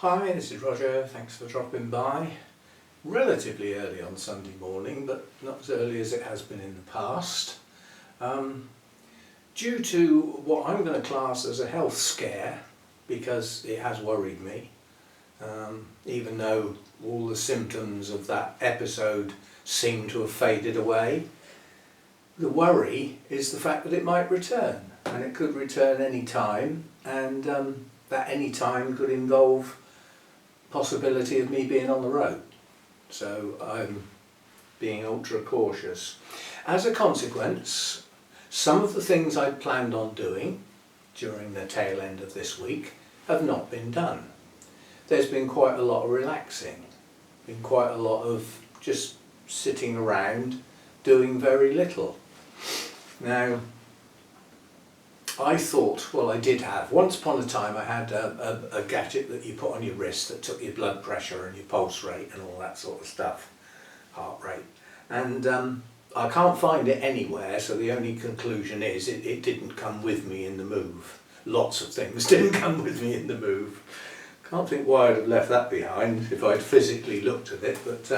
Hi, this is Roger, thanks for dropping by. Relatively early on Sunday morning, but not as early as it has been in the past. Due to what I'm going to class as a health scare, because it has worried me, even though all the symptoms of that episode seem to have faded away. The worry is the fact that it might return, and it could return any time, and that any time could involve possibility of me being on the road. So I'm being ultra cautious. As a consequence, some of the things I planned on doing during the tail end of this week have not been done. There's been quite a lot of relaxing, been quite a lot of just sitting around doing very little. Now, I thought, well, I did have, once upon a time I had a gadget that you put on your wrist that took your blood pressure and your pulse rate and all that sort of stuff, heart rate. And I can't find it anywhere, so the only conclusion is it didn't come with me in the move. Lots of things didn't come with me in the move. Can't think why I'd have left that behind if I'd physically looked at it, but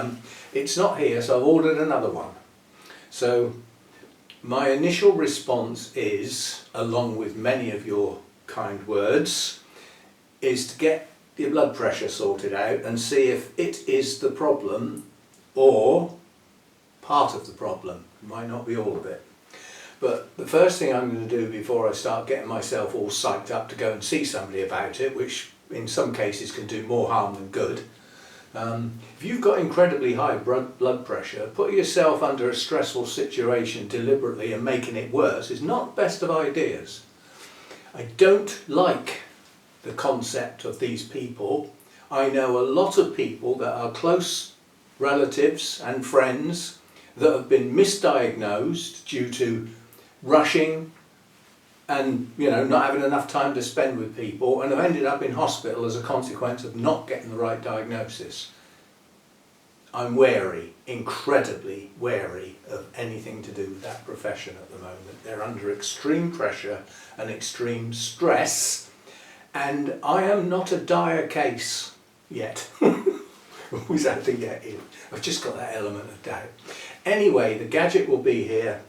it's not here, so I've ordered another one. So my initial response is, along with many of your kind words, is to get your blood pressure sorted out and see if it is the problem or part of the problem. It might not be all of it. But the first thing I'm going to do before I start getting myself all psyched up to go and see somebody about it, which in some cases can do more harm than good. If you've got incredibly high blood pressure, putting yourself under a stressful situation deliberately and making it worse is not the best of ideas. I don't like the concept of these people. I know a lot of people that are close relatives and friends that have been misdiagnosed due to rushing and not having enough time to spend with people, and have ended up in hospital as a consequence of not getting the right diagnosis. I'm wary, incredibly wary of anything to do with that profession at the moment. They're under extreme pressure and extreme stress, and I am not a dire case yet. Always have to get in. I've just got that element of doubt. Anyway, the gadget will be here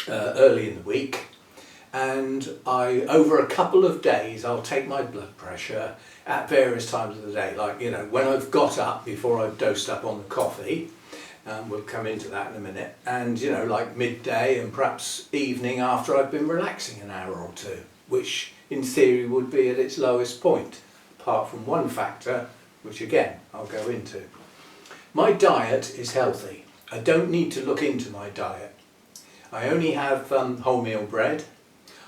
early in the week. And over a couple of days, I'll take my blood pressure at various times of the day. Like, when I've got up before I've dosed up on the coffee, we'll come into that in a minute, and, like midday and perhaps evening after I've been relaxing an hour or two, which in theory would be at its lowest point, apart from one factor, which again, I'll go into. My diet is healthy. I don't need to look into my diet. I only have wholemeal bread.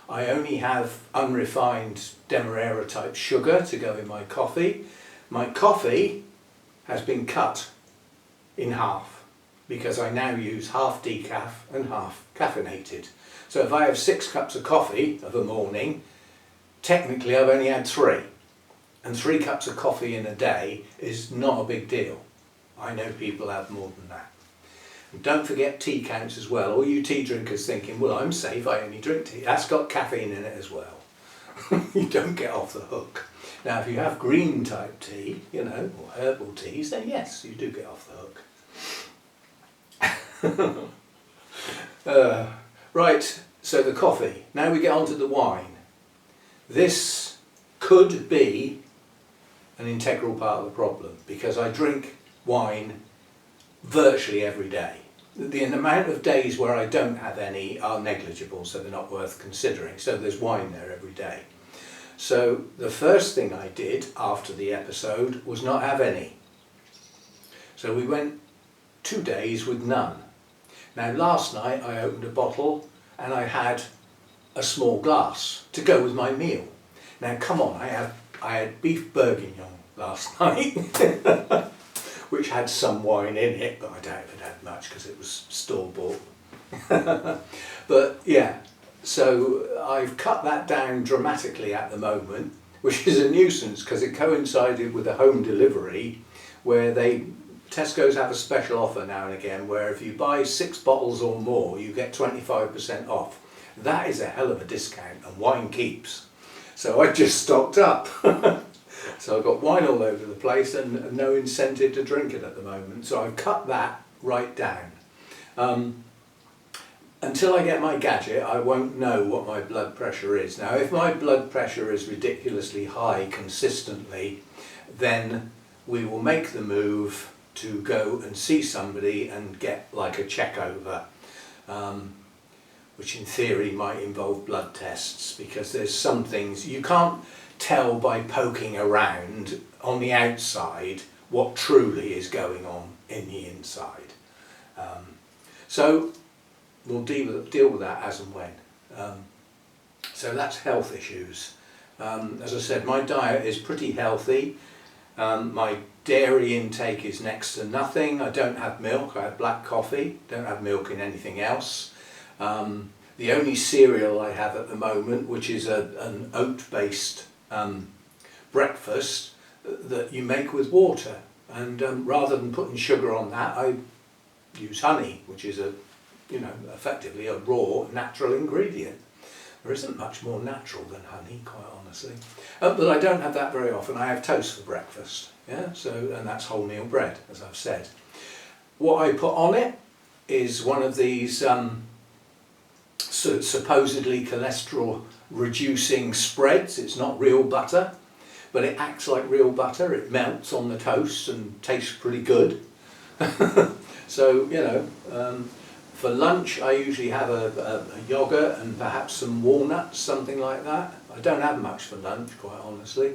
I only have unrefined Demerara type sugar to go in my coffee. My coffee has been cut in half because I now use half decaf and half caffeinated. So if I have 6 cups of coffee of a morning, technically I've only had 3. And 3 cups of coffee in a day is not a big deal. I know people have more than that. And don't forget tea counts as well. All you tea drinkers thinking, well, I'm safe, I only drink tea. That's got caffeine in it as well. You don't get off the hook. Now, if you have green type tea, or herbal teas, then yes, you do get off the hook. Right, so the coffee. Now we get on to the wine. This could be an integral part of the problem because I drink wine virtually every day. The amount of days where I don't have any are negligible, so they're not worth considering. So there's wine there every day. So the first thing I did after the episode was not have any. So we went 2 days with none. Now last night I opened a bottle and I had a small glass to go with my meal. Now come on, I had beef bourguignon last night. Which had some wine in it, but I doubt if it had much because it was store-bought. But yeah, so I've cut that down dramatically at the moment, which is a nuisance because it coincided with a home delivery where Tesco's have a special offer now and again where if you buy 6 bottles or more, you get 25% off. That is a hell of a discount, and wine keeps. So I just stocked up. So I've got wine all over the place and no incentive to drink it at the moment. So I've cut that right down. Until I get my gadget, I won't know what my blood pressure is. Now, if my blood pressure is ridiculously high consistently, then we will make the move to go and see somebody and get like a check over, which in theory might involve blood tests, because there's some things you can't tell by poking around on the outside what truly is going on in the inside. So we'll deal with that as and when. So that's health issues. As I said, my diet is pretty healthy. My dairy intake is next to nothing. I don't have milk, I have black coffee, don't have milk in anything else. The only cereal I have at the moment, which is an oat-based breakfast that you make with water. And rather than putting sugar on that, I use honey, which is effectively a raw natural ingredient. There isn't much more natural than honey, quite honestly. But I don't have that very often. I have toast for breakfast, yeah. And that's wholemeal bread, as I've said. What I put on it is one of these supposedly cholesterol reducing spreads. It's not real butter, but it acts like real butter. It melts on the toast and tastes pretty good. So for lunch I usually have a yoghurt and perhaps some walnuts, something like that. I don't have much for lunch, quite honestly.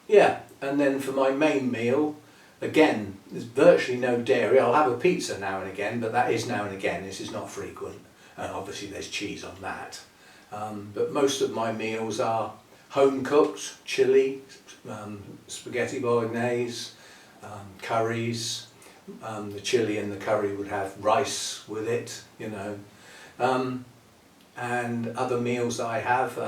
Yeah, and then for my main meal, again, there's virtually no dairy. I'll have a pizza now and again, but that is now and again. This is not frequent. And obviously there's cheese on that. But most of my meals are home cooked, chili, spaghetti bolognese, curries. The chili and the curry would have rice with it, and other meals that I have,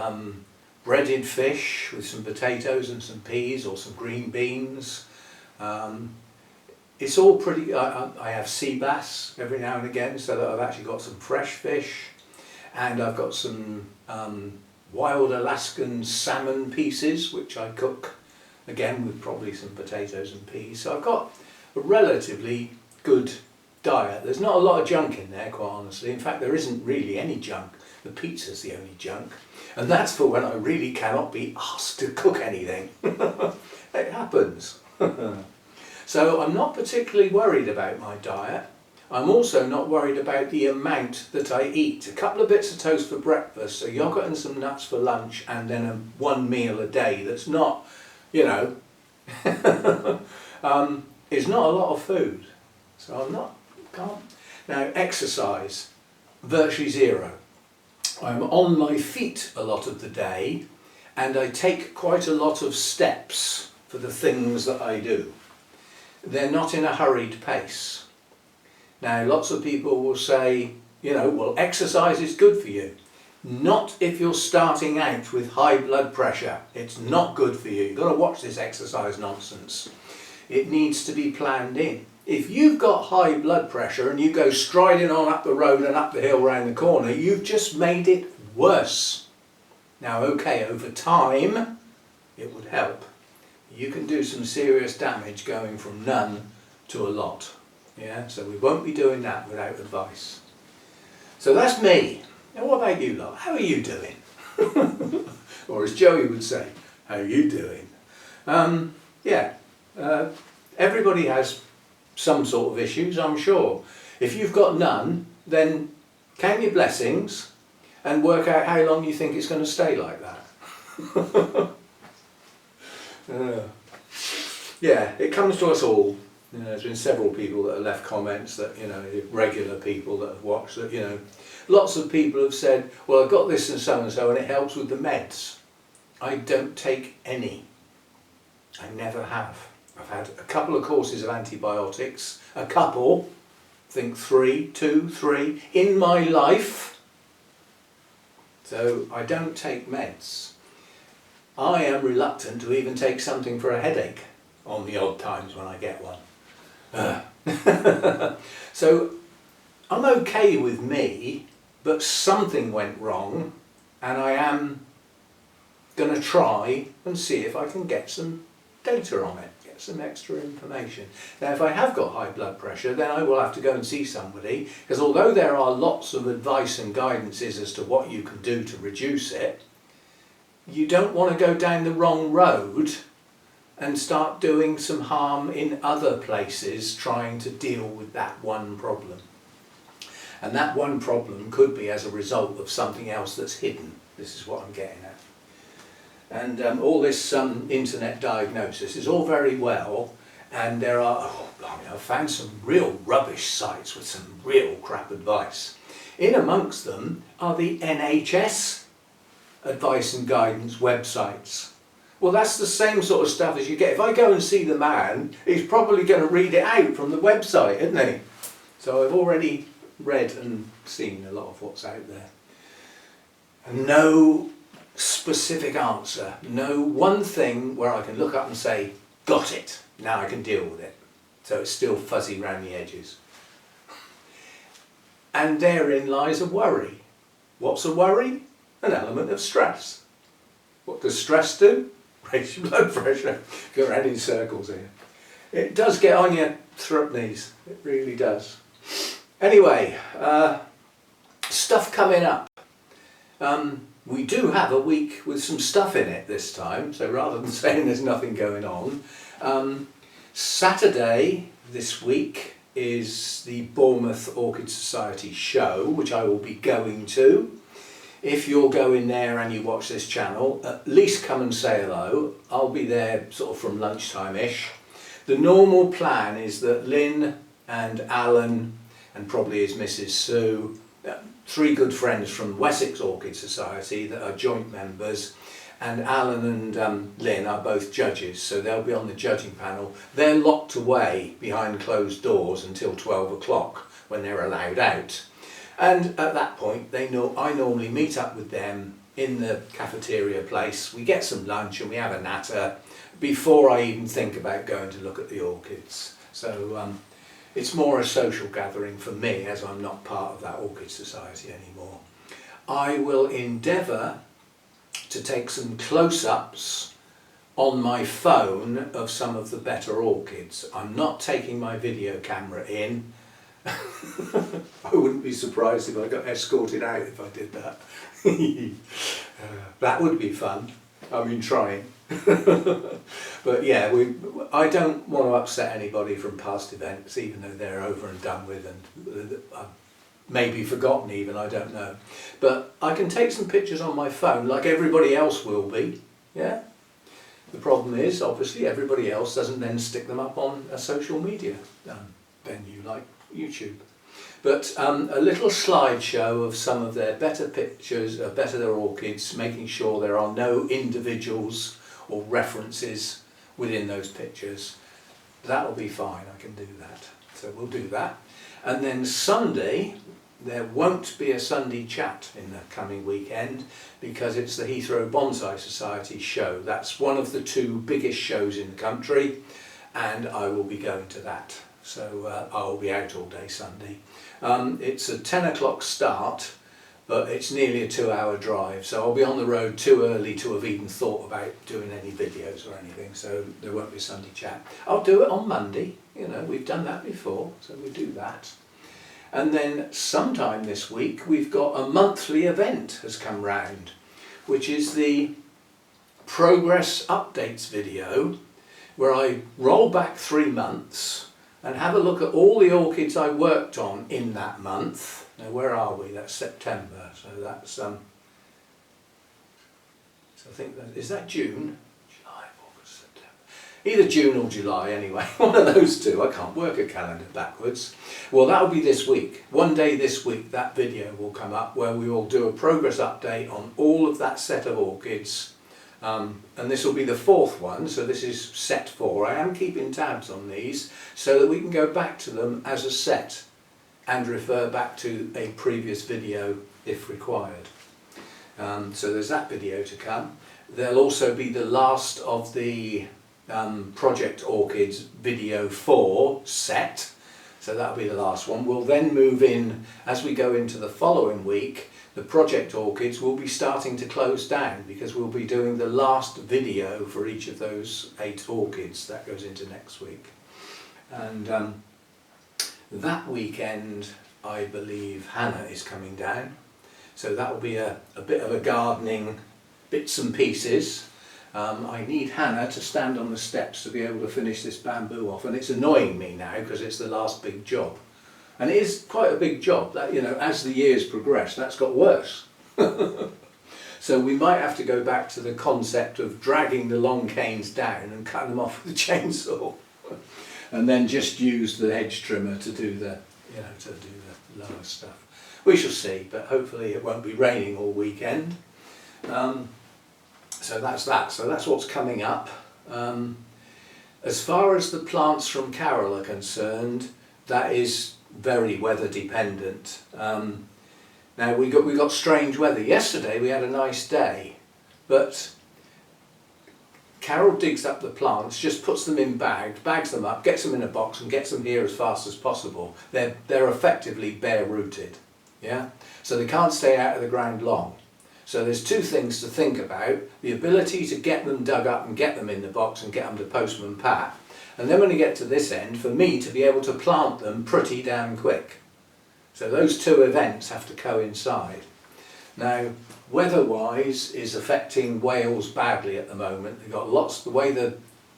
breaded fish with some potatoes and some peas or some green beans. It's all pretty, I have sea bass every now and again, so that I've actually got some fresh fish, and I've got some wild Alaskan salmon pieces which I cook again with probably some potatoes and peas. So I've got a relatively good diet. There's not a lot of junk in there, quite honestly. In fact, there isn't really any junk. The pizza's the only junk, and that's for when I really cannot be asked to cook anything. It happens. So I'm not particularly worried about my diet. I'm also not worried about the amount that I eat. A couple of bits of toast for breakfast, a yoghurt and some nuts for lunch, and then one meal a day that's not, is not a lot of food. So can't. Now, exercise, virtually zero. I'm on my feet a lot of the day, and I take quite a lot of steps for the things that I do. They're not in a hurried pace. Now, lots of people will say, well, exercise is good for you. Not if you're starting out with high blood pressure. It's not good for you. You've got to watch this exercise nonsense. It needs to be planned in. If you've got high blood pressure and you go striding on up the road and up the hill round the corner, you've just made it worse. Now, okay, over time, it would help. You can do some serious damage going from none to a lot. Yeah, so we won't be doing that without advice. So that's me. Now what about you lot? How are you doing? Or as Joey would say, how are you doing? Everybody has some sort of issues, I'm sure. If you've got none, then count your blessings and work out how long you think it's going to stay like that. Yeah, it comes to us all. There's been several people that have left comments that, regular people that have watched that, lots of people have said, well, I've got this and so and it helps with the meds. I don't take any. I never have. I've had a couple of courses of antibiotics, I think 2, 3 in my life. So I don't take meds. I am reluctant to even take something for a headache on the odd times when I get one. So I'm okay with me, but something went wrong and I am going to try and see if I can get some data on it, get some extra information. Now if I have got high blood pressure, then I will have to go and see somebody, because although there are lots of advice and guidances as to what you can do to reduce it, you don't want to go down the wrong road and start doing some harm in other places trying to deal with that one problem. And that one problem could be as a result of something else that's hidden. This is what I'm getting at. And all this internet diagnosis is all very well, and there are, I've found some real rubbish sites with some real crap advice. In amongst them are the NHS advice and guidance websites. Well, that's the same sort of stuff as you get. If I go and see the man, he's probably going to read it out from the website, isn't he? So I've already read and seen a lot of what's out there. And no specific answer, no one thing where I can look up and say, got it, now I can deal with it. So it's still fuzzy around the edges. And therein lies a worry. What's a worry? An element of stress. What does stress do? Raise your blood pressure. Go around in circles here. It does get on your throat knees, it really does. Anyway, stuff coming up. We do have a week with some stuff in it this time, so rather than saying there's nothing going on, Saturday this week is the Bournemouth Orchid Society show, which I will be going to. If you're going there and you watch this channel, at least come and say hello. I'll be there sort of from lunchtime-ish. The normal plan is that Lynn and Alan, and probably his Mrs. Sue, three good friends from Wessex Orchid Society that are joint members, and Alan and Lynn are both judges, so they'll be on the judging panel. They're locked away behind closed doors until 12 o'clock when they're allowed out. And at that point, I normally meet up with them in the cafeteria place. We get some lunch and we have a natter before I even think about going to look at the orchids. So it's more a social gathering for me, as I'm not part of that Orchid Society anymore. I will endeavour to take some close-ups on my phone of some of the better orchids. I'm not taking my video camera in. I wouldn't be surprised if I got escorted out if I did that. That would be fun. I mean, trying. But yeah, I don't want to upset anybody from past events, even though they're over and done with and maybe forgotten even, I don't know. But I can take some pictures on my phone like everybody else will be, yeah? The problem is, obviously, everybody else doesn't then stick them up on a social media venue like YouTube. But a little slideshow of some of their better pictures, better their orchids, making sure there are no individuals or references within those pictures. That'll be fine, I can do that. So we'll do that. And then Sunday, there won't be a Sunday chat in the coming weekend because it's the Heathrow Bonsai Society show. That's one of the two biggest shows in the country, and I will be going to that. So I'll be out all day Sunday. It's a 10 o'clock start, but it's nearly a 2-hour drive, so I'll be on the road too early to have even thought about doing any videos or anything, so there won't be a Sunday chat. I'll do it on Monday, you know, we've done that before, so we'll do that. And then sometime this week we've got a monthly event has come round, which is the progress updates video, where I roll back 3 months and have a look at all the orchids I worked on in that month. Now where are we? That's September, so that's so I think that, is that June? July, August, September. Either June or July anyway, one of those two. I can't work a calendar backwards. Well, that'll be this week. One day this week that video will come up where we will do a progress update on all of that set of orchids. And this will be the 4th one, so this is set 4. I am keeping tabs on these so that we can go back to them as a set and refer back to a previous video if required. So there's that video to come. There'll also be the last of the Project Orchids video 4 set. So that'll be the last one. We'll then move in, as we go into the following week, the project orchids will be starting to close down because we'll be doing the last video for each of those 8 orchids. That goes into next week. And that weekend, I believe Hannah is coming down. So that will be a bit of a gardening bits and pieces. I need Hannah to stand on the steps to be able to finish this bamboo off, and it's annoying me now because it's the last big job. And it is quite a big job. That, you know, as the years progress, that's got worse. So we might have to go back to the concept of dragging the long canes down and cutting them off with a chainsaw, and then just use the hedge trimmer to do the, you know, to do the lower stuff. We shall see, but hopefully it won't be raining all weekend. So that's that. So that's what's coming up. As far as the plants from Carol are concerned, that is very weather dependent. Now we got strange weather. Yesterday we had a nice day, but Carol digs up the plants, just puts them in bags them up, gets them in a box and gets them here as fast as possible. They're effectively bare rooted, yeah? So they can't stay out of the ground long. So there's 2 things to think about: the ability to get them dug up and get them in the box and get them to Postman Pat. And then when you get to this end, for me to be able to plant them pretty damn quick. So those 2 events have to coincide. Now, weather-wise is affecting Wales badly at the moment. They've got lots, the way the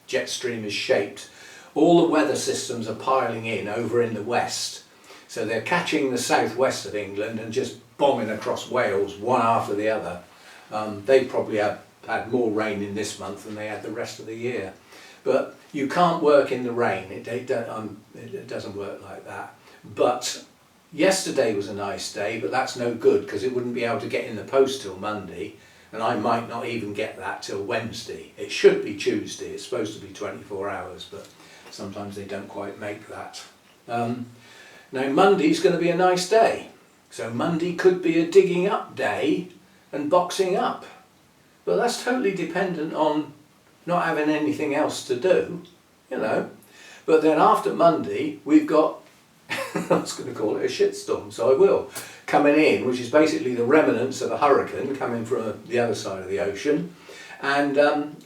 jet stream is shaped, all the weather systems are piling in over in the west. So they're catching the southwest of England and just bombing across Wales one after the other. They probably have had more rain in this month than they had the rest of the year. But you can't work in the rain, it doesn't work like that. But yesterday was a nice day, but that's no good because it wouldn't be able to get in the post till Monday, and I might not even get that till Wednesday. It should be Tuesday, it's supposed to be 24 hours, but sometimes they don't quite make that. Now Monday's going to be a nice day, so Monday could be a digging up day and boxing up, but that's totally dependent on not having anything else to do, you know. But then after Monday we've got I was going to call it a shitstorm, so I will, coming in, which is basically the remnants of a hurricane coming from the other side of the ocean, and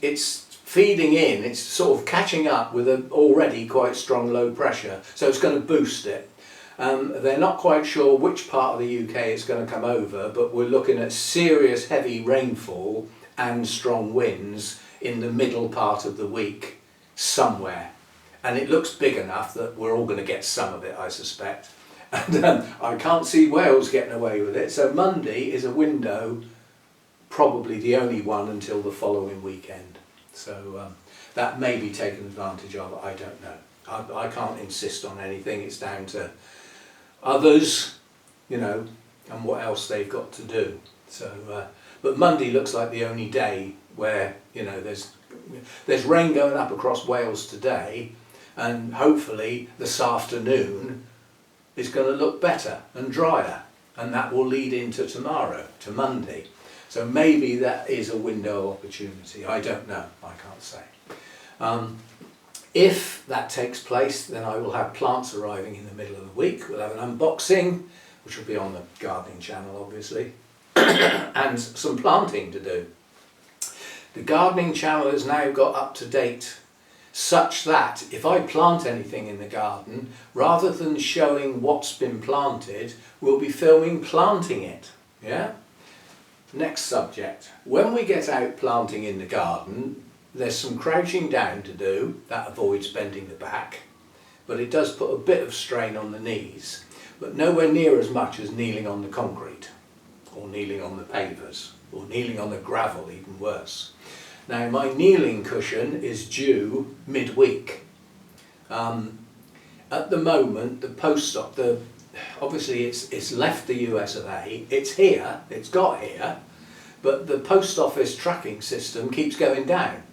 it's feeding in, it's sort of catching up with an already quite strong low pressure, so it's going to boost it. They're not quite sure which part of the UK it's going to come over, but we're looking at serious heavy rainfall and strong winds in the middle part of the week somewhere. And it looks big enough that we're all going to get some of it, I suspect. And I can't see Wales getting away with it. So Monday is a window, probably the only one until the following weekend. So that may be taken advantage of, I don't know. I can't insist on anything, it's down to others, you know, and what else they've got to do. So, but Monday looks like the only day where, you know, there's rain going up across Wales today, and hopefully this afternoon is going to look better and drier, and that will lead into tomorrow, to Monday. So maybe that is a window of opportunity. I don't know, I can't say. If that takes place, then I will have plants arriving in the middle of the week. We'll have an unboxing, which will be on the gardening channel obviously, and some planting to do. The gardening channel has now got up to date such that if I plant anything in the garden, rather than showing what's been planted, we'll be filming planting it. Yeah? Next subject. When we get out planting in the garden, there's some crouching down to do, that avoids bending the back, but it does put a bit of strain on the knees, but nowhere near as much as kneeling on the concrete, or kneeling on the pavers, or kneeling on the gravel, even worse. Now my kneeling cushion is due midweek. At the moment the post-op, obviously it's left the US of A, it's here, it's got here, but the post office tracking system keeps going down.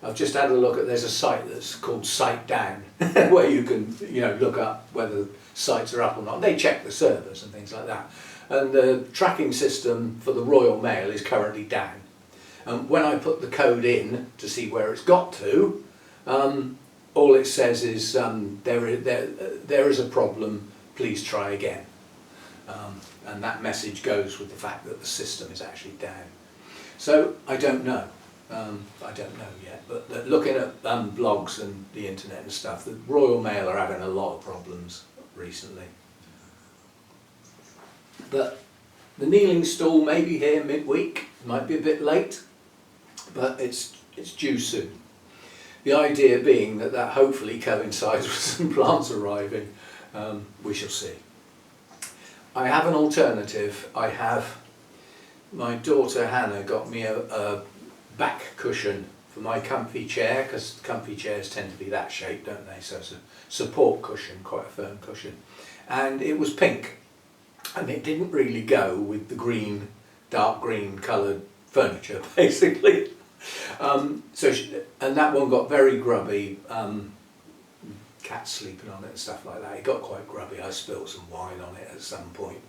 I've just had a look at, there's a site that's called Site Down, where you can, you know, look up whether sites are up or not. They check the servers and things like that. And the tracking system for the Royal Mail is currently down. When I put the code in to see where it's got to, all it says is there is a problem, please try again. And that message goes with the fact that the system is actually down. So I don't know. I don't know yet, but looking at blogs and the internet and stuff, the Royal Mail are having a lot of problems recently. But the kneeling stool may be here midweek, might be a bit late, but it's due soon. The idea being that hopefully coincides with some plants arriving. We shall see. I have an alternative. My daughter Hannah got me a back cushion for my comfy chair, because comfy chairs tend to be that shape, don't they? So it's a support cushion, quite a firm cushion. And it was pink, and it didn't really go with the green, dark green coloured furniture, basically. And that one got very grubby. Cats sleeping on it and stuff like that. It got quite grubby. I spilled some wine on it at some point.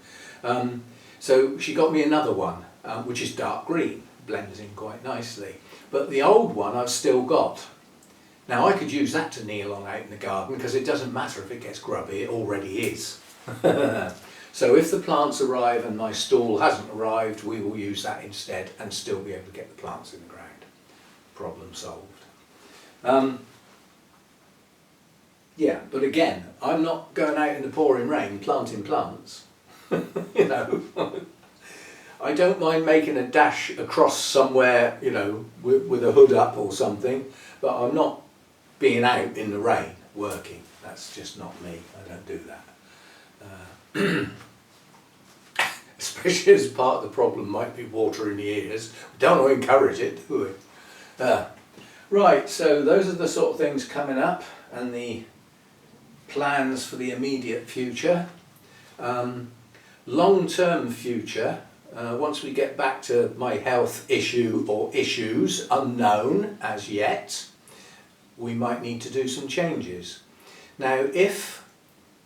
So she got me another one, which is dark green, blends in quite nicely. But the old one I've still got. Now I could use that to kneel on out in the garden, because it doesn't matter if it gets grubby, it already is. So if the plants arrive and my stool hasn't arrived, we will use that instead and still be able to get the plants in the ground. Problem solved. Yeah, but again, I'm not going out in the pouring rain planting plants. You know, I don't mind making a dash across somewhere, you know, with a hood up or something, but I'm not being out in the rain working. That's just not me. I don't do that. Especially as part of the problem might be water in the ears. We don't want to encourage it, do we? Right, so those are the sort of things coming up and the plans for the immediate future. Long-term future, once we get back to my health issue or issues, unknown as yet, we might need to do some changes. Now, if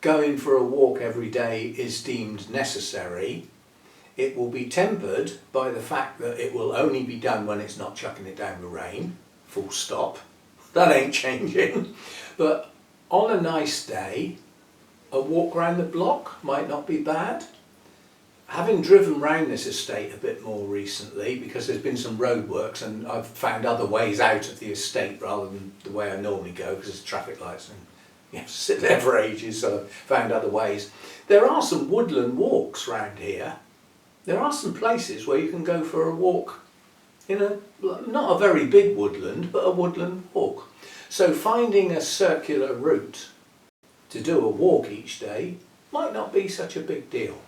going for a walk every day is deemed necessary, it will be tempered by the fact that it will only be done when it's not chucking it down with rain, full stop. That ain't changing. But on a nice day, a walk around the block might not be bad. Having driven round this estate a bit more recently, because there's been some road works and I've found other ways out of the estate rather than the way I normally go, because there's traffic lights and you have to sit there for ages, so I've found other ways. There are some woodland walks round here. There are some places where you can go for a walk in not a very big woodland, but a woodland walk. So finding a circular route to do a walk each day might not be such a big deal.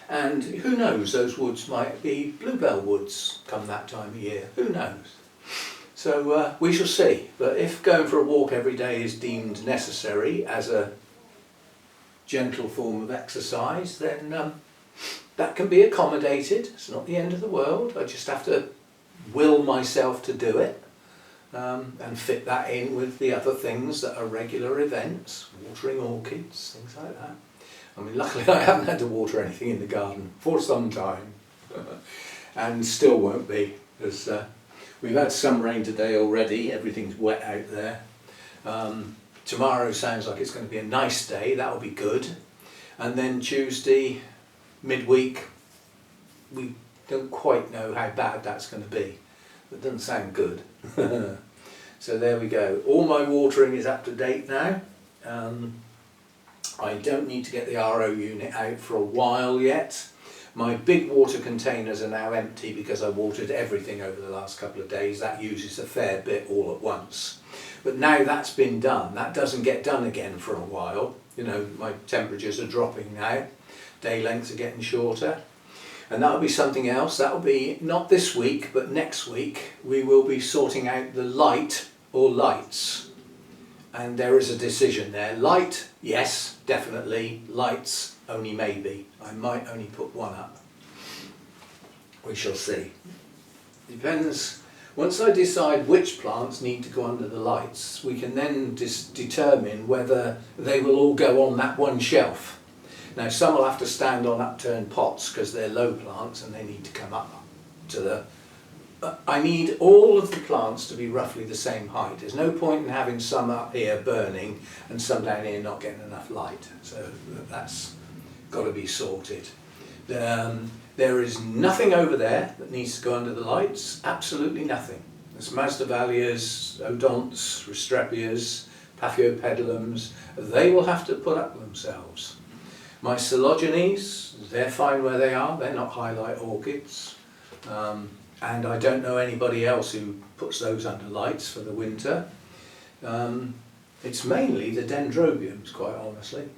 And who knows, those woods might be bluebell woods come that time of year, who knows. So we shall see, but if going for a walk every day is deemed necessary as a gentle form of exercise, then that can be accommodated. It's not the end of the world. I just have to will myself to do it and fit that in with the other things that are regular events, watering orchids, things like that. I mean, luckily I haven't had to water anything in the garden for some time and still won't be, because we've had some rain today already, everything's wet out there. Tomorrow sounds like it's going to be a nice day, that'll be good. And then Tuesday, midweek, we don't quite know how bad that's going to be. It doesn't sound good. So there we go. All my watering is up to date now. I don't need to get the RO unit out for a while yet. My big water containers are now empty because I watered everything over the last couple of days. That uses a fair bit all at once. But now that's been done, that doesn't get done again for a while. You know, my temperatures are dropping now. Day lengths are getting shorter. And that'll be something else. That'll be not this week, but next week we will be sorting out the light or lights. And there is a decision there. Light, yes, definitely. Lights, only maybe. I might only put one up. We shall see. Depends. Once I decide which plants need to go under the lights, we can then determine whether they will all go on that one shelf. Now some will have to stand on upturned pots because they're low plants and they need to come up to the I need all of the plants to be roughly the same height. There's no point in having some up here burning and some down here not getting enough light. So that's got to be sorted. There is nothing over there that needs to go under the lights, absolutely nothing. There's Masdevallias, Odonts, Restrepias, Papio Pedalums, they will have to put up themselves. My Coleogenes, they're fine where they are, they're not highlight orchids. And I don't know anybody else who puts those under lights for the winter. It's mainly the dendrobiums, quite honestly.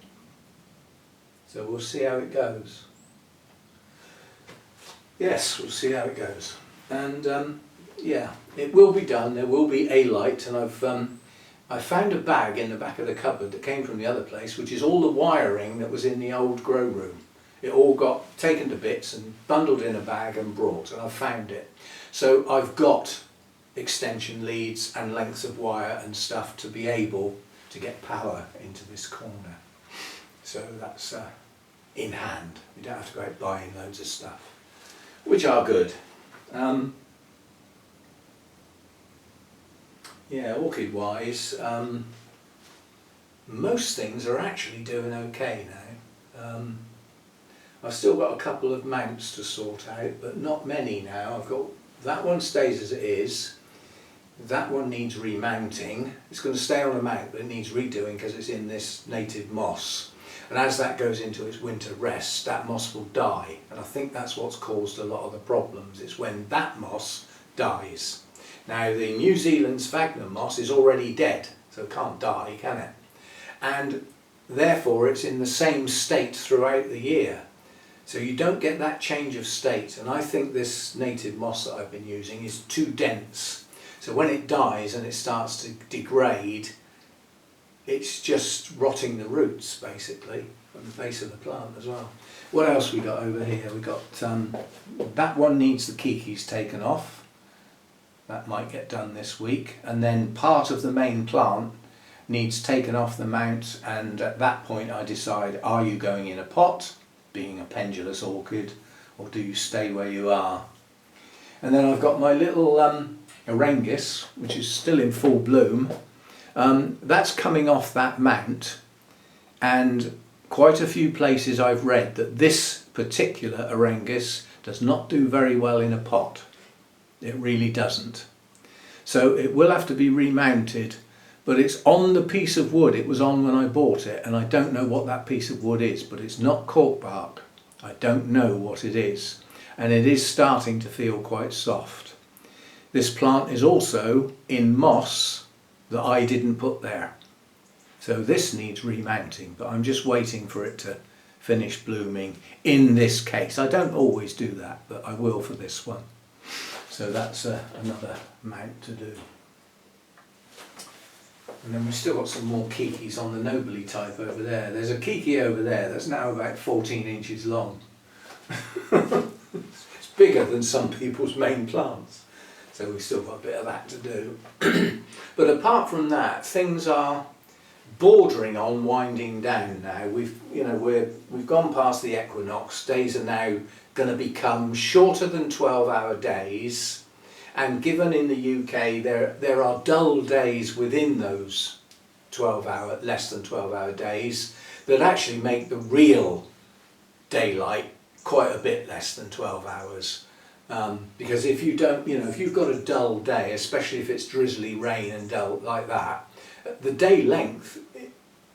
So we'll see how it goes. Yes, we'll see how it goes. And yeah, it will be done. There will be a light, and I found a bag in the back of the cupboard that came from the other place, which is all the wiring that was in the old grow room. It all got taken to bits and bundled in a bag and brought, and I found it. So I've got extension leads and lengths of wire and stuff to be able to get power into this corner. So that's in hand. We don't have to go out buying loads of stuff, which are good. Yeah, orchid wise, most things are actually doing okay now. I've still got a couple of mounts to sort out, but not many now. I've got that one stays as it is. That one needs remounting. It's going to stay on a mount, but it needs redoing because it's in this native moss. And as that goes into its winter rest, that moss will die. And I think that's what's caused a lot of the problems. It's when that moss dies. Now the New Zealand sphagnum moss is already dead, so it can't die, can it? And therefore it's in the same state throughout the year. So you don't get that change of state, and I think this native moss that I've been using is too dense. So when it dies and it starts to degrade, it's just rotting the roots basically, from the base of the plant as well. What else we got over here? We got that one needs the kikis taken off. That might get done this week, and then part of the main plant needs taken off the mount, and at that point I decide, are you going in a pot, being a pendulous orchid, or do you stay where you are? And then I've got my little Arangus, which is still in full bloom. That's coming off that mount, and quite a few places I've read that this particular Arangus does not do very well in a pot. It really doesn't. So it will have to be remounted, but it's on the piece of wood it was on when I bought it, and I don't know what that piece of wood is, but it's not cork bark. I don't know what it is, and it is starting to feel quite soft. This plant is also in moss that I didn't put there. So this needs remounting, but I'm just waiting for it to finish blooming in this case. I don't always do that, but I will for this one. So that's another mount to do. And then we've still got some more kikis on the Nobly type over there. There's a kiki over there that's now about 14 inches long. It's bigger than some people's main plants. So we've still got a bit of that to do. But apart from that, things are bordering on winding down now. We've gone past the equinox. Days are now going to become shorter than 12-hour days, and given in the UK there are dull days within those less than 12-hour days that actually make the real daylight quite a bit less than 12 hours. Because if you don't, if you've got a dull day, especially if it's drizzly rain and dull like that, the day length,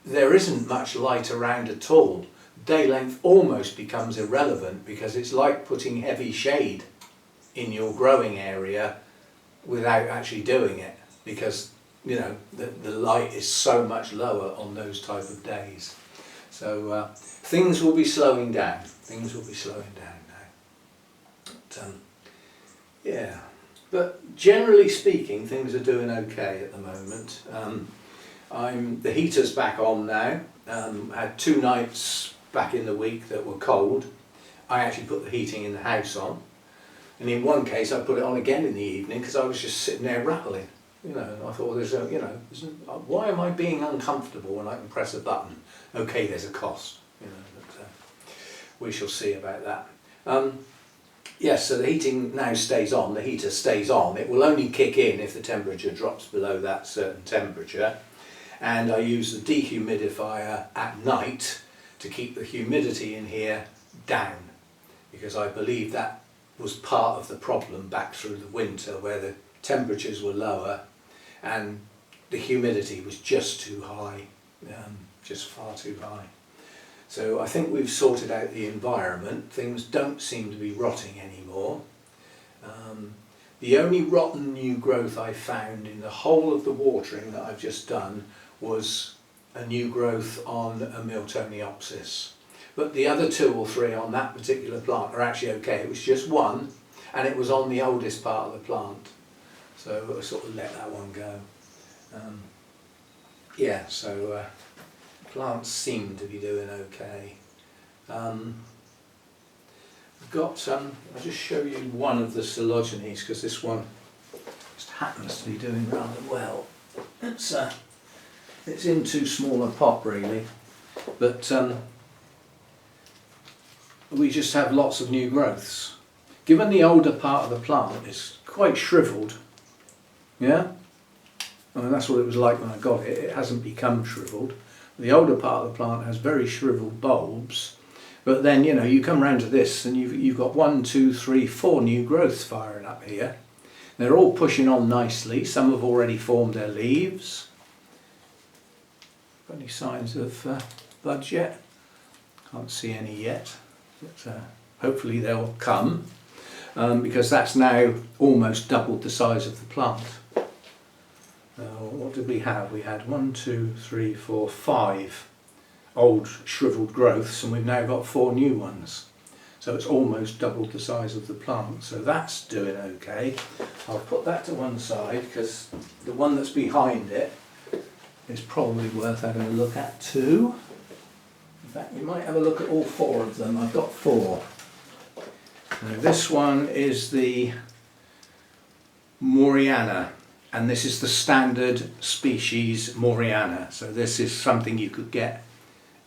there isn't much light around at all. Day length almost becomes irrelevant, because it's like putting heavy shade in your growing area without actually doing it, because the light is so much lower on those type of days. So things will be slowing down. Things will be slowing down now. But, yeah, but generally speaking, things are doing okay at the moment. The heater's back on now. Had 2 nights back in the week that were cold. I actually put the heating in the house on, and in one case I put it on again in the evening because I was just sitting there rattling. And I thought, why am I being uncomfortable when I can press a button? Okay, there's a cost, but we shall see about that. Yes, so the heating now stays on, the heater stays on. It will only kick in if the temperature drops below that certain temperature. And I use the dehumidifier at night to keep the humidity in here down, because I believe that was part of the problem back through the winter, where the temperatures were lower and the humidity was just too high, just far too high. So I think we've sorted out the environment. Things don't seem to be rotting anymore. The only rotten new growth I found in the whole of the watering that I've just done was a new growth on a Miltoniopsis. But the other 2 or 3 on that particular plant are actually okay. It was just one, and it was on the oldest part of the plant. So I sort of let that one go. Yeah, so plants seem to be doing okay. I've got, I'll just show you one of the Coleogenes, because this one just happens to be doing rather well. It's in too small a pot really, but we just have lots of new growths. Given the older part of the plant is quite shriveled, yeah? I mean, that's what it was like when I got it. It hasn't become shriveled. The older part of the plant has very shriveled bulbs, but then, you know, you come round to this and you've got 1, 2, 3, 4 new growths firing up here. They're all pushing on nicely. Some have already formed their leaves. Got any signs of buds yet? Can't see any yet, but hopefully they'll come, because that's now almost doubled the size of the plant. What did we have? We had 1, 2, 3, 4, 5 old shriveled growths, and we've now got 4 new ones. So it's almost doubled the size of the plant. So that's doing okay. I'll put that to one side, because the one that's behind it is probably worth having a look at too. In fact, you might have a look at all 4 of them. I've got 4. Now, this one is the Moriana, and this is the standard species Moriana. So this is something you could get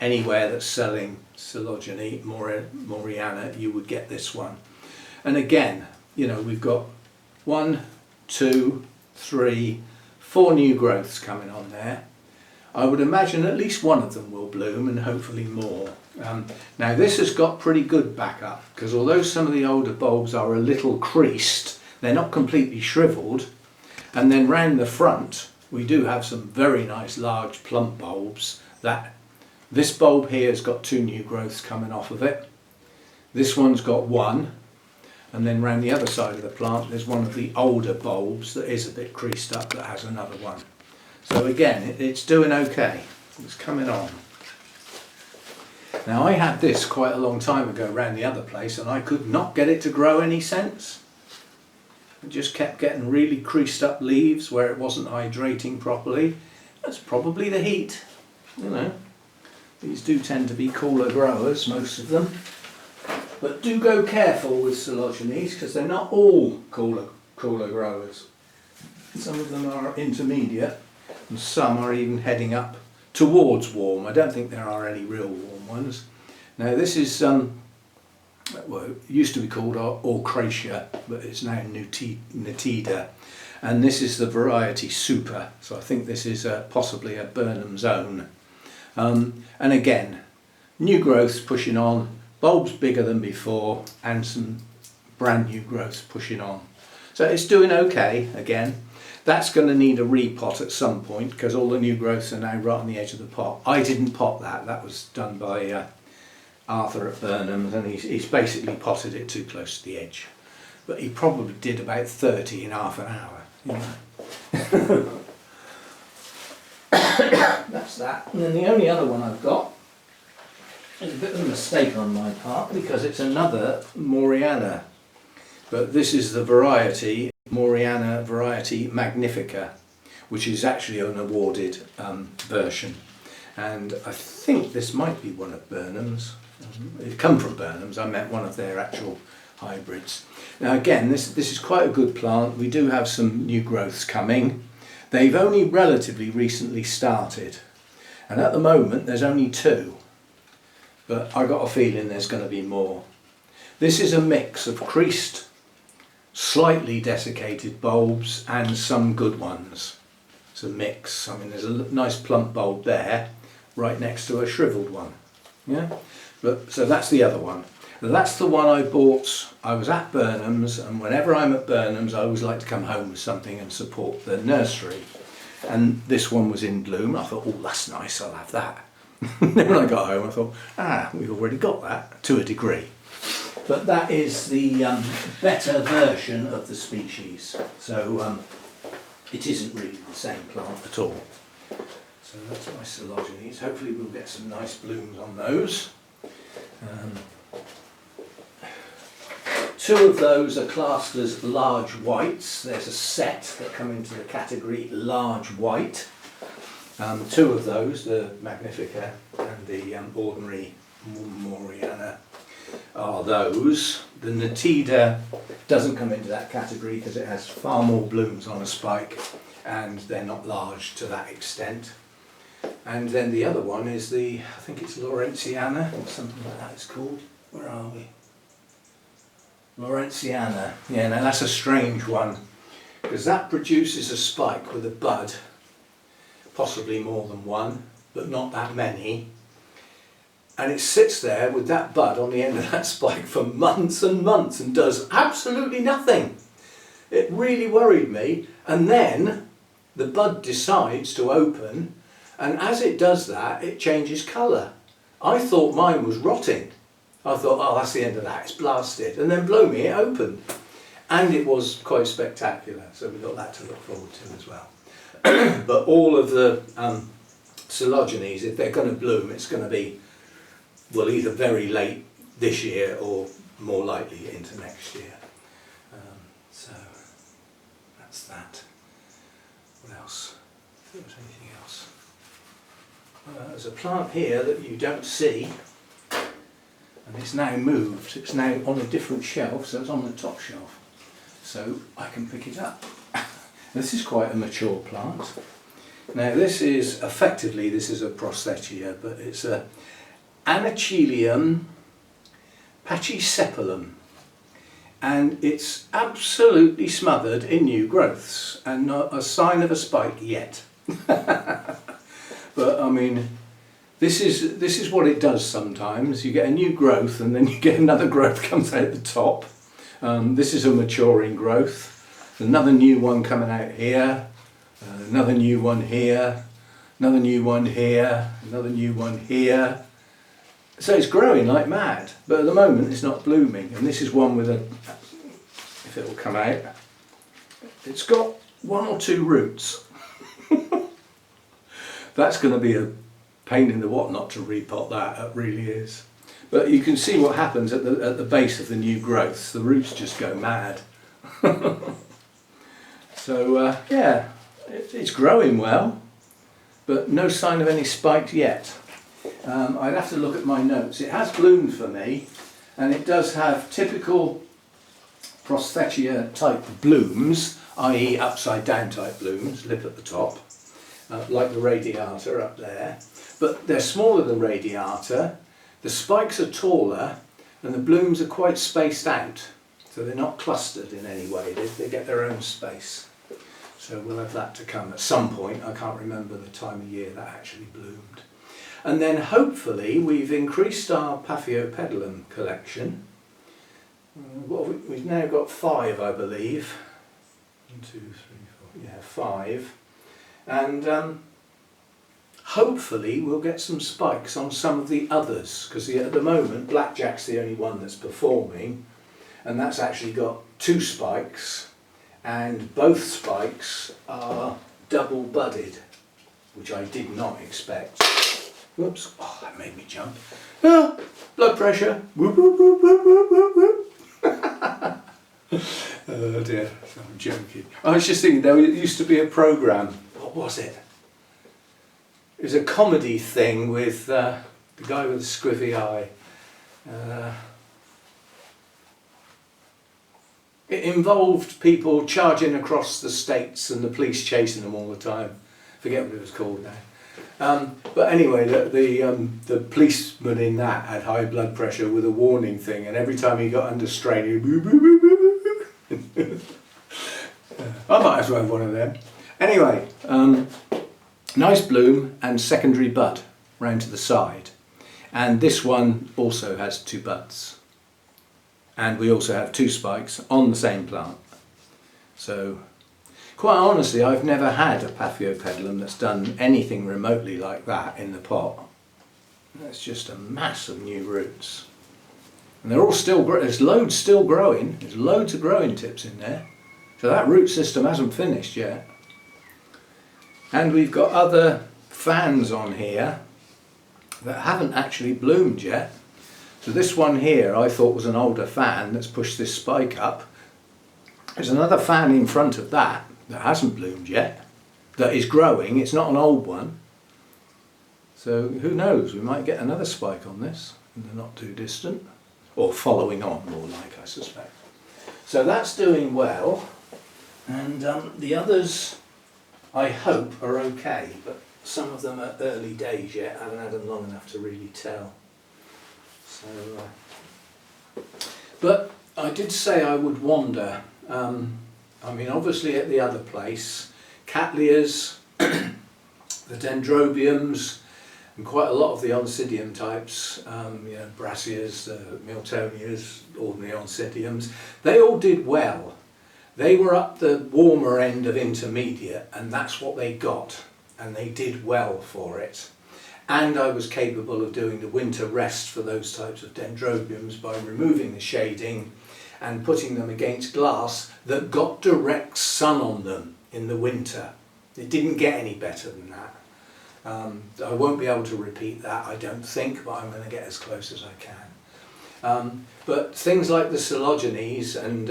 anywhere that's selling Coleogene Moriana. You would get this one. And again, you know, we've got 1, 2, 3, 4 new growths coming on there. I would imagine at least one of them will bloom, and hopefully more. Now this has got pretty good backup, because although some of the older bulbs are a little creased, they're not completely shriveled. And then round the front we do have some very nice large plump bulbs. This bulb here has got 2 new growths coming off of it. This one's got 1, and then round the other side of the plant there's one of the older bulbs that is a bit creased up that has another one. So again, it's doing okay. It's coming on. Now I had this quite a long time ago around the other place, and I could not get it to grow any sense. It just kept getting really creased up leaves where it wasn't hydrating properly. That's probably the heat, you know. These do tend to be cooler growers, most of them. But do go careful with Coleogenes, because they're not all cooler growers. Some of them are intermediate, and some are even heading up towards warm. I don't think there are any real warm ones. Now this is, well, it used to be called Orchid, but it's now Nutida. And this is the variety Super, so I think this is possibly a Burnham's own. And again, new growths pushing on, bulbs bigger than before, and some brand new growths pushing on. So it's doing okay again. That's going to need a repot at some point, because all the new growths are now right on the edge of the pot. I didn't pot that, that was done by Arthur at Burnham's, and he's basically potted it too close to the edge. But he probably did about 30 in half an hour, you know. That's that. And then the only other one I've got is a bit of a mistake on my part, because it's another Moriana. But this is the variety, Moriana variety Magnifica, which is actually an awarded version. And I think this might be one of Burnham's. It come from Burnham's, I meant one of their actual hybrids. Now again, this is quite a good plant. We do have some new growths coming. They've only relatively recently started, and at the moment there's only 2, but I got a feeling there's going to be more. This is a mix of creased, slightly desiccated bulbs and some good ones. It's a mix. I mean, there's a nice plump bulb there, right next to a shriveled one. Yeah, but so that's the other one. That's the one I bought. I was at Burnham's, and whenever I'm at Burnham's, I always like to come home with something and support the nursery. And this one was in bloom. I thought, oh, that's nice, I'll have that. Then when I got home, I thought, we've already got that to a degree. But that is the better version of the species. So it isn't really the same plant at all. So that's my Coleogenes. Hopefully we'll get some nice blooms on those. Two of those are classed as large whites. There's a set that come into the category large white. Two of those, the Magnifica and the ordinary Moriana, are those. The Natida doesn't come into that category because it has far more blooms on a spike and they're not large to that extent. And then the other one is the, I think it's Lawrenceana, or something like that it's called. Where are we? Lawrenceana. Yeah, now that's a strange one because that produces a spike with a bud, possibly more than one, but not that many. And it sits there with that bud on the end of that spike for months and months and does absolutely nothing. It really worried me. And then the bud decides to open, and as it does that, it changes colour. I thought mine was rotting. I thought, oh, that's the end of that, it's blasted. And then blow me, it opened. And it was quite spectacular, so we've got that to look forward to as well. But all of the Coleogenes, if they're going to bloom, it's going to be, well, either very late this year or more likely into next year. So that's that. What else? If there was anything else. There's a plant here that you don't see, and it's now moved. It's now on a different shelf, so it's on the top shelf. So I can pick it up. This is quite a mature plant. Now this is, effectively, this is a Prosthetia, but it's a Anachelium pachycephalum. And it's absolutely smothered in new growths and not a sign of a spike yet. But I mean, this is what it does sometimes. You get a new growth and then you get another growth comes out the top. This is a maturing growth. Another new one coming out here, another new one here, another new one here, another new one here. So it's growing like mad, but at the moment it's not blooming. And this is one with a, if it will come out, it's got one or two roots. That's going to be a pain in the whatnot to repot that, it really is. But you can see what happens at the base of the new growths. The roots just go mad. So yeah, it's growing well, but no sign of any spikes yet. I'd have to look at my notes. It has bloomed for me, and it does have typical Prosthetia type blooms, i.e. upside down type blooms, lip at the top, like the Radiata up there. But they're smaller than Radiata, the spikes are taller, and the blooms are quite spaced out. So they're not clustered in any way, they get their own space. So we'll have that to come at some point. I can't remember the time of year that actually bloomed. And then hopefully we've increased our Papio Pedalum collection. We've now got 5, I believe. 1, 2, 3, 4, yeah, 5. And hopefully we'll get some spikes on some of the others, because at the moment Blackjack's the only one that's performing, and that's actually got 2 spikes, and both spikes are double budded, which I did not expect. Whoops, oh, that made me jump. Ah, blood pressure. Whoop, whoop, whoop, whoop, whoop, whoop. Oh dear, I'm joking. I was just thinking, there used to be a programme, what was it? It was a comedy thing with the guy with the squiffy eye. It involved people charging across the states and the police chasing them all the time. Forget what it was called now. But anyway, the policeman in that had high blood pressure with a warning thing, and every time he got under strain, he'd boo, boo, boo, boo, boo. I might as well have one of them. Anyway, nice bloom and secondary bud round to the side. And this one also has 2 buds. And we also have 2 spikes on the same plant. So, quite honestly, I've never had a Papio Pedalum that's done anything remotely like that in the pot. That's just a mass of new roots. And they're all still, there's loads still growing. There's loads of growing tips in there. So that root system hasn't finished yet. And we've got other fans on here that haven't actually bloomed yet. So this one here I thought was an older fan that's pushed this spike up. There's another fan in front of that hasn't bloomed yet, that is growing. It's not an old one. So who knows, we might get another spike on this in the not too distant, or following on more like, I suspect. So that's doing well, and the others I hope are okay, but some of them are early days yet. I haven't had them long enough to really tell. So, but I did say I would wander. I mean, obviously at the other place, Cattleyas, the Dendrobiums, and quite a lot of the Oncidium types, you know, Brassias, Miltonias, ordinary Oncidiums, they all did well. They were up the warmer end of intermediate, and that's what they got, and they did well for it. And I was capable of doing the winter rest for those types of Dendrobiums by removing the shading and putting them against glass that got direct sun on them in the winter. It didn't get any better than that. I won't be able to repeat that, I don't think, but I'm going to get as close as I can. But things like the Coelogenes and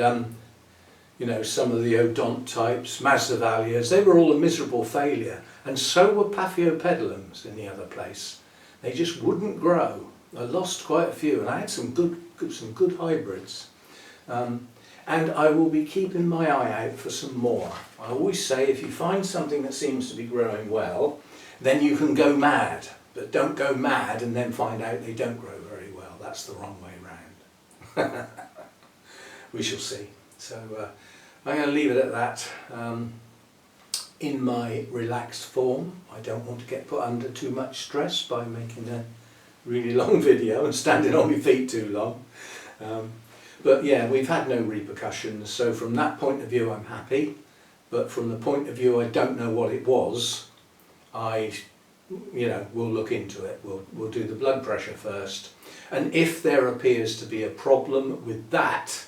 you know, some of the Odont types, Masdevallias, they were all a miserable failure, and so were Papio Pedalums in the other place. They just wouldn't grow. I lost quite a few, and I had some good hybrids. And I will be keeping my eye out for some more. I always say if you find something that seems to be growing well, then you can go mad. But don't go mad and then find out they don't grow very well. That's the wrong way round. We shall see. So I'm going to leave it at that. In my relaxed form, I don't want to get put under too much stress by making a really long video and standing on my feet too long. But yeah, we've had no repercussions, so from that point of view I'm happy, but from the point of view I don't know what it was, you know, we'll look into it. We'll do the blood pressure first, and if there appears to be a problem with that,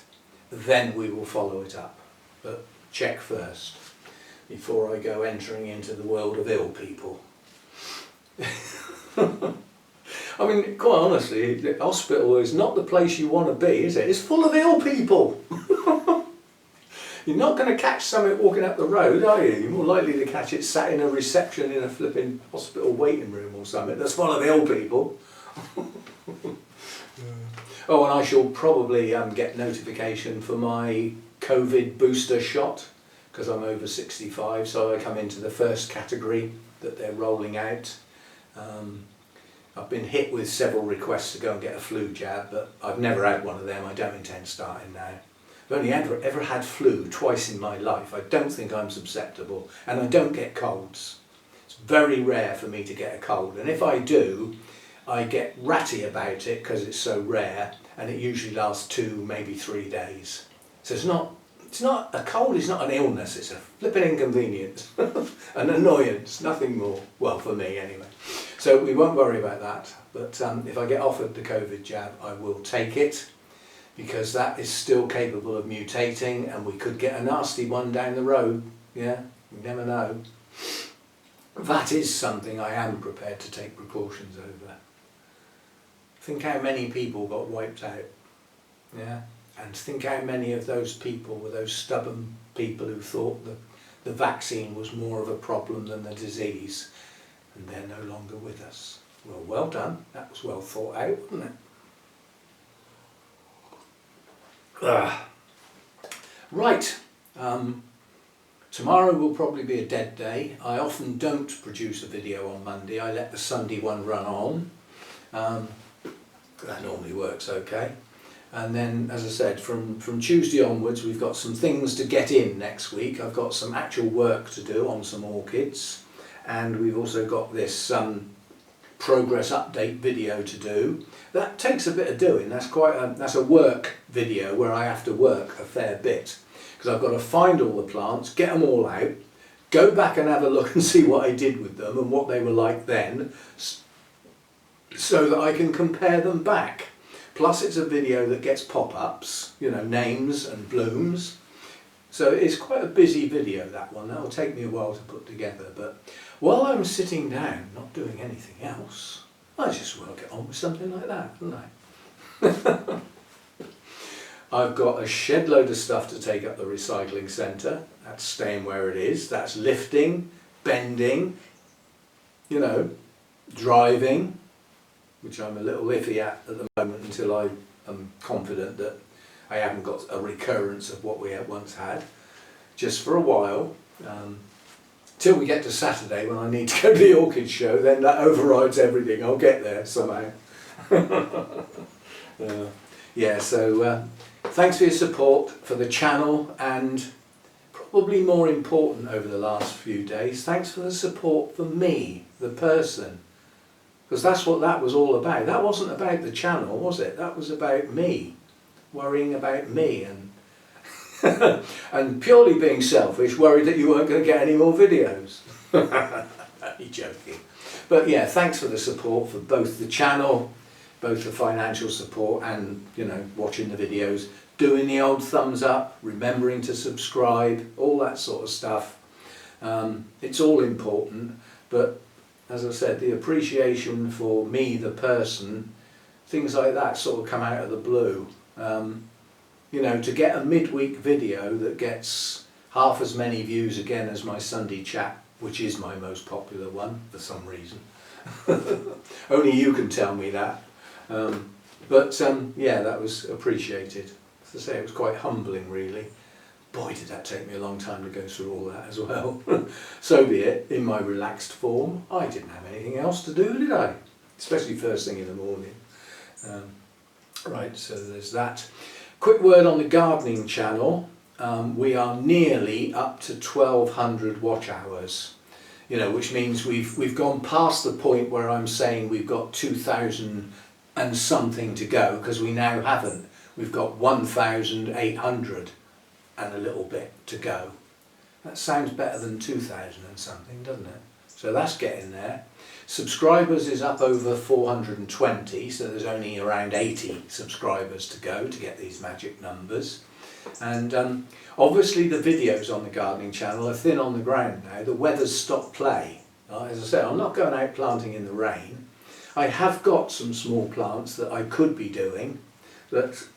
then we will follow it up. But check first, before I go entering into the world of ill people. I mean, quite honestly, the hospital is not the place you want to be, is it? It's full of ill people. You're not going to catch something walking up the road, are you? You're more likely to catch it sat in a reception in a flipping hospital waiting room or something that's full of ill people. Oh, and I shall probably get notification for my COVID booster shot, because I'm over 65, so I come into the first category that they're rolling out. I've been hit with several requests to go and get a flu jab, but I've never had one of them. I don't intend starting now. I've only ever had flu twice in my life. I don't think I'm susceptible, and I don't get colds. It's very rare for me to get a cold, and if I do, I get ratty about it because it's so rare, and it usually lasts 2, maybe 3 days. So it's not a cold is not an illness, it's a flipping inconvenience, an annoyance, nothing more. Well, for me anyway. So we won't worry about that, but if I get offered the COVID jab, I will take it, because that is still capable of mutating, and we could get a nasty one down the road. Yeah, you never know. That is something I am prepared to take precautions over. Think how many people got wiped out. Yeah. And think how many of those people were those stubborn people who thought that the vaccine was more of a problem than the disease, and they're no longer with us. Well, well done. That was well thought out, wasn't it? Right. Tomorrow will probably be a dead day. I often don't produce a video on Monday. I let the Sunday one run on. That normally works okay. And then, as I said, from Tuesday onwards, we've got some things to get in next week. I've got some actual work to do on some orchids, and we've also got this progress update video to do. That takes a bit of doing. That's a work video where I have to work a fair bit, because I've got to find all the plants, get them all out, go back and have a look and see what I did with them and what they were like then, so that I can compare them back. Plus it's a video that gets pop-ups, you know, names and blooms. So it's quite a busy video, that one. That'll take me a while to put together, but while I'm sitting down not doing anything else, I just want to get on with something like that, don't I? I've got a shed load of stuff to take up the recycling centre. That's staying where it is. That's lifting, bending, you know, driving, which I'm a little iffy at the moment until I am confident that I haven't got a recurrence of what we had once had, just for a while, till we get to Saturday when I need to go to the Orchid show. Then that overrides everything. I'll get there somehow. Yeah, so thanks for your support for the channel, and probably more important over the last few days, thanks for the support for me, the person. Because that's what that was all about. That wasn't about the channel, was it? That was about me, worrying about me, and and purely being selfish, worried that you weren't going to get any more videos. Only joking. But yeah, thanks for the support for both the channel, both the financial support and, you know, watching the videos, doing the old thumbs up, remembering to subscribe, all that sort of stuff. It's all important, but as I said, the appreciation for me, the person, things like that sort of come out of the blue. You know, to get a midweek video that gets half as many views again as my Sunday chat, which is my most popular one for some reason. Only you can tell me that. Yeah, that was appreciated. As I say, it was quite humbling, really. Boy, did that take me a long time to go through all that as well. So be it, in my relaxed form. I didn't have anything else to do, did I? Especially first thing in the morning. Right, so there's that. Quick word on the gardening channel. We are nearly up to 1,200 watch hours. You know, which means we've gone past the point where I'm saying we've got 2,000 and something to go, because we now haven't. We've got 1,800 and a little bit to go. That sounds better than 2,000 and something, doesn't it? So that's getting there. Subscribers is up over 420, so there's only around 80 subscribers to go to get these magic numbers. And obviously the videos on the gardening channel are thin on the ground now. The weather's stopped play. As I said, I'm not going out planting in the rain. I have got some small plants that I could be doing, that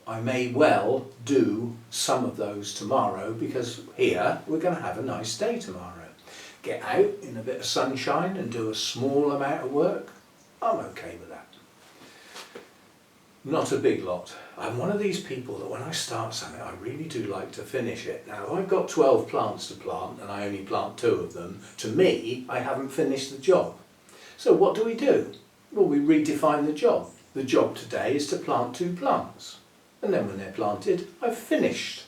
I may well do some of those tomorrow, because here we're going to have a nice day tomorrow. Get out in a bit of sunshine and do a small amount of work. I'm okay with that. Not a big lot. I'm one of these people that when I start something, I really do like to finish it. Now, if I've got 12 plants to plant and I only plant 2 of them, to me, I haven't finished the job. So what do? Well, we redefine the job. The job today is to plant 2 plants. And then when they're planted, I've finished.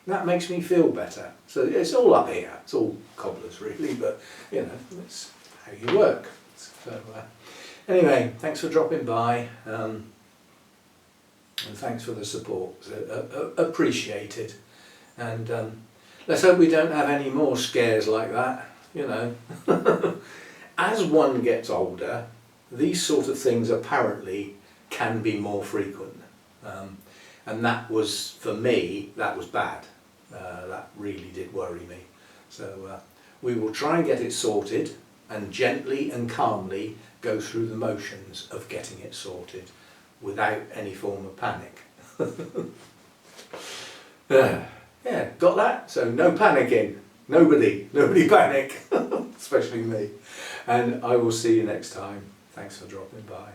That makes me feel better. So it's all up here. It's all cobblers really, but you know, it's how you work. So anyway, thanks for dropping by, and thanks for the support. Appreciated. And let's hope we don't have any more scares like that, you know. As one gets older, these sort of things apparently can be more frequent. And that was, for me, that was bad. That really did worry me. So we will try and get it sorted, and gently and calmly go through the motions of getting it sorted without any form of panic. Yeah, got that? So no panicking. Nobody panic, especially me. And I will see you next time. Thanks for dropping by.